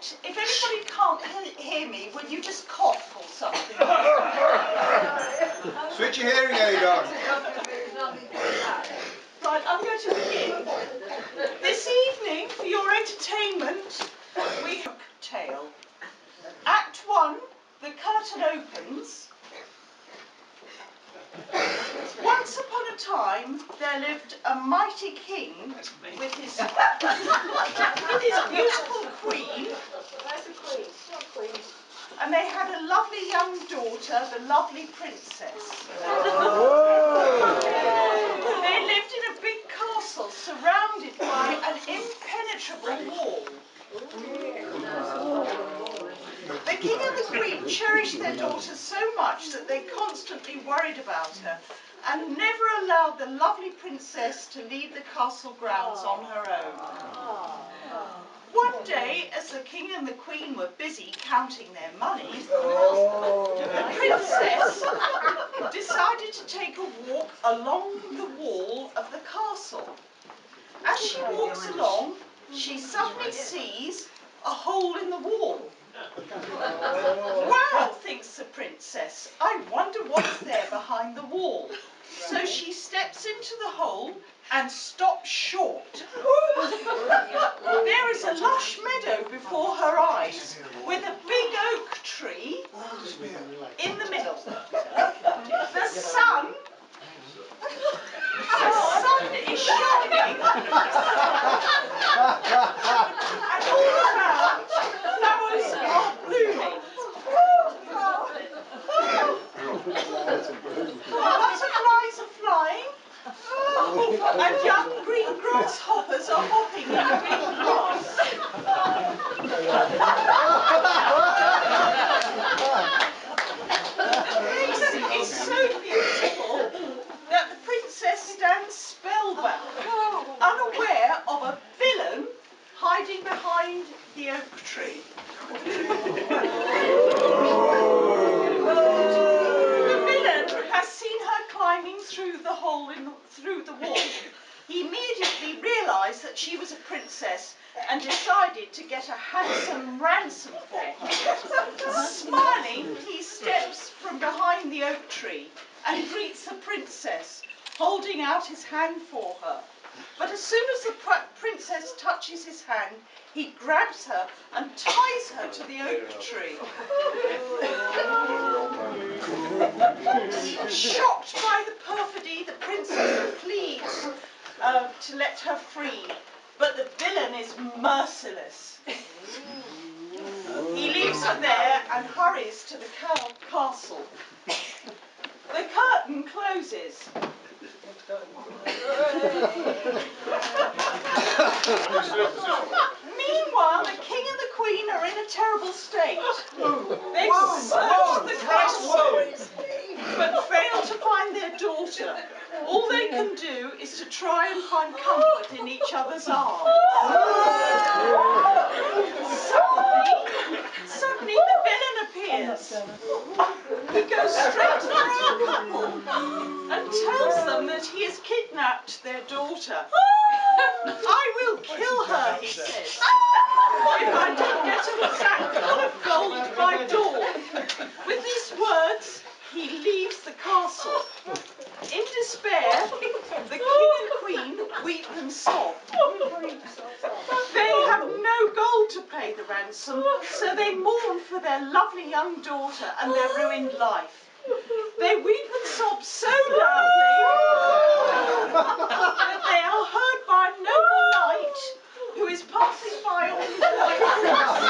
Right, if anybody can't hear me, will you just cough or something? Switch your hearing aid on. Right, I'm going to begin. This evening, for your entertainment, we have a tale. Act 1, the curtain opens. Once upon a time, there lived a mighty king with his beautiful queen. Where's the queen? What queen? And they had a lovely young daughter, the lovely princess. They lived in a big castle surrounded by an impenetrable wall. The king and the queen cherished their daughter so much that they constantly worried about her and never allowed the lovely princess to leave the castle grounds on her own. One day, as the king and the queen were busy counting their money, the princess decided to take a walk along the wall of the castle. As she walks along, she suddenly sees a hole in the wall. Wow, thinks the princess, I wonder what's there behind the wall. So she steps into the hole and stops short. There is a lush meadow before her eyes with a big oak tree in the middle. The sun is shining and all around flowers are blooming. Butterflies are flying and young green grasshoppers are hopping in the green grass. The place is so beautiful that the princess stands spellbound, unaware of a villain hiding behind the oak tree. The villain has seen her climbing through the hole through the wall. He immediately realised that she was a princess and decided to get a handsome ransom for her. Smiling, he steps from behind the oak tree and greets the princess, holding out his hand for her. But as soon as the princess touches his hand, he grabs her and ties her to the oak tree. Shocked by the perfidy, the princess pleads to let her free, but the villain is merciless. He leaves her there and hurries to the castle. The curtain closes. Meanwhile, the king and the queen are in a terrible state. They've searched the castle, but failed to find their daughter. All they can do is to try and find comfort in each other's arms. Suddenly the villain appears. He goes straight to the young couple and tells them that he has kidnapped their daughter. I will kill her, he says, if I don't get a sack full of gold by dawn. With these words, he leaves the castle. In despair, the king and queen weep and sob. They have no gold to pay the ransom, so they mourn for their lovely young daughter and their ruined life. They weep and sob so loudly that they are heard by a noble knight who is passing by on his white horse.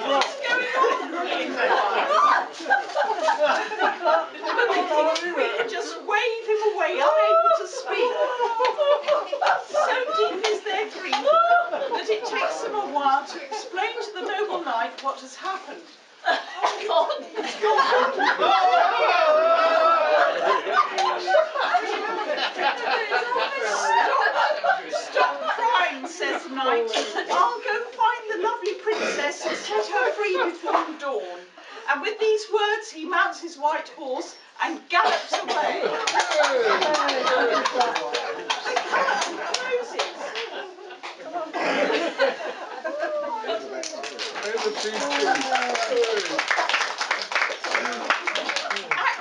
What's going on? But the king and queen just wave him away, unable to speak. So deep is their grief that it takes them a while to explain to the noble knight what has happened. Stop crying, says the knight. I'll go find the lovely princess and set her free before dawn. And with these words, he mounts his white horse and gallops away. The curtain closes. Act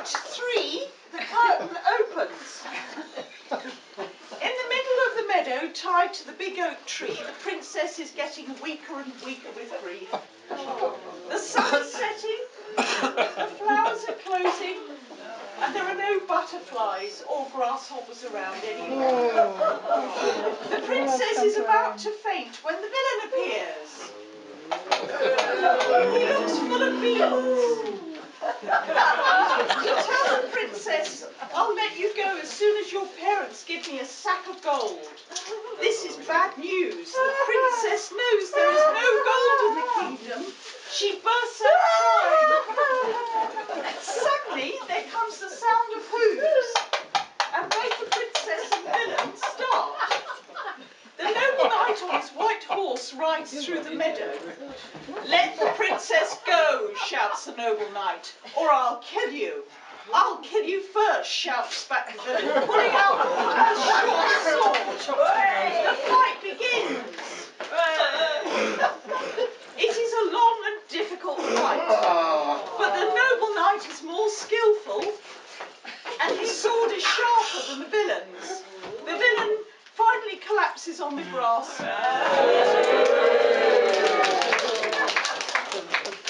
3, the curtain opens. In the middle of the meadow, tied to the big oak tree, the princess is getting weaker and weaker with grief. The sun is setting, the flowers are closing, and there are no butterflies or grasshoppers around anymore. The princess is about to faint when the villain appears. He looks full of beans. To tell the princess, I'll let you go as soon as your parents give me a sack of gold. This is bad news. The princess knows there is no gold in the kingdom. She bursts out crying. Suddenly, there comes the sound of hooves, and both the princess and villain start. The noble knight on his white horse rides through the meadow. Let the princess go, shouts the noble knight, or I'll kill you. I'll kill you first, shouts back the villain, pulling out a short sword. The fight begins. It is a long and difficult fight, but the noble knight is more skillful, and his sword is sharper than the villain's. The villain finally collapses on the grass.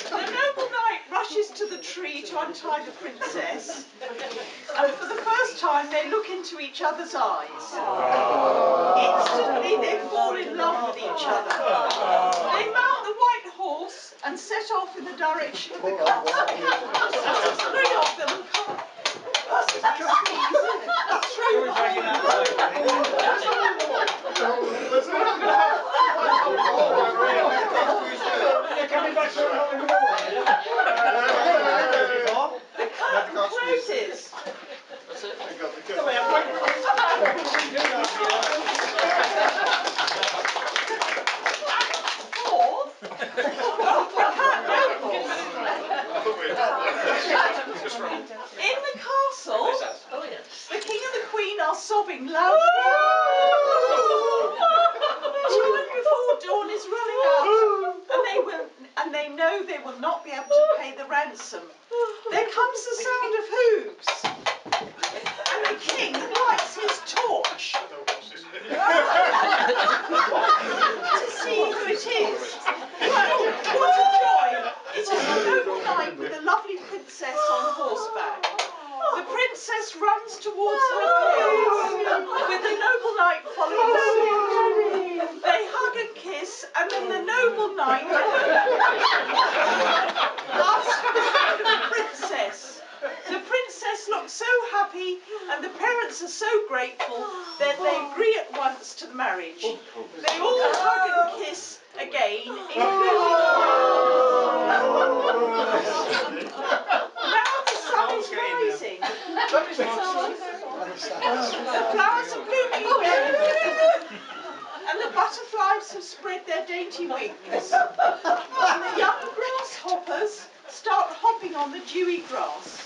The noble knight rushes to the tree to untie the princess, and for the first time they look into each other's eyes. Instantly they fall in love with each other. They mount the white horse and set off in the direction of the castle. The three of them come through the hall. The curtain closes. In the castle, the king and the queen are sobbing loudly. Time before dawn is running out, and they know they will not be able to pay the ransom. There comes the sound of hooves, and the king lights his torch to see who it is. What a joy! It is the noble knight with a lovely princess on horseback. The princess runs towards her parents, with the noble knight following suit. They hug and kiss, and then the noble knight asks for the hand of the princess. The princess looks so happy, and the parents are so grateful that they agree at once to the marriage. They all hug and kiss again, including now the sun is rising. The flowers are blooming again, and the butterflies have spread their dainty wings. And the young grasshoppers start hopping on the dewy grass.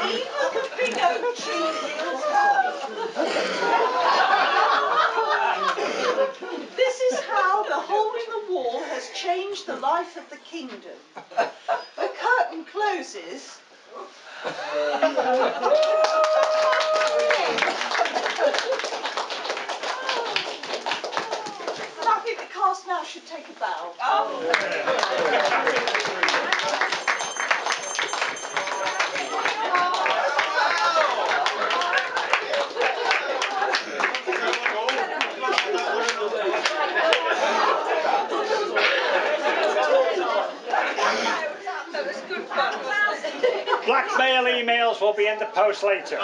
Even the big oak tree feels happy. This is how the hole in the wall has changed the life of the kingdom. The curtain closes. And I think the cast now should take a bow. Blackmail emails will be in the post later.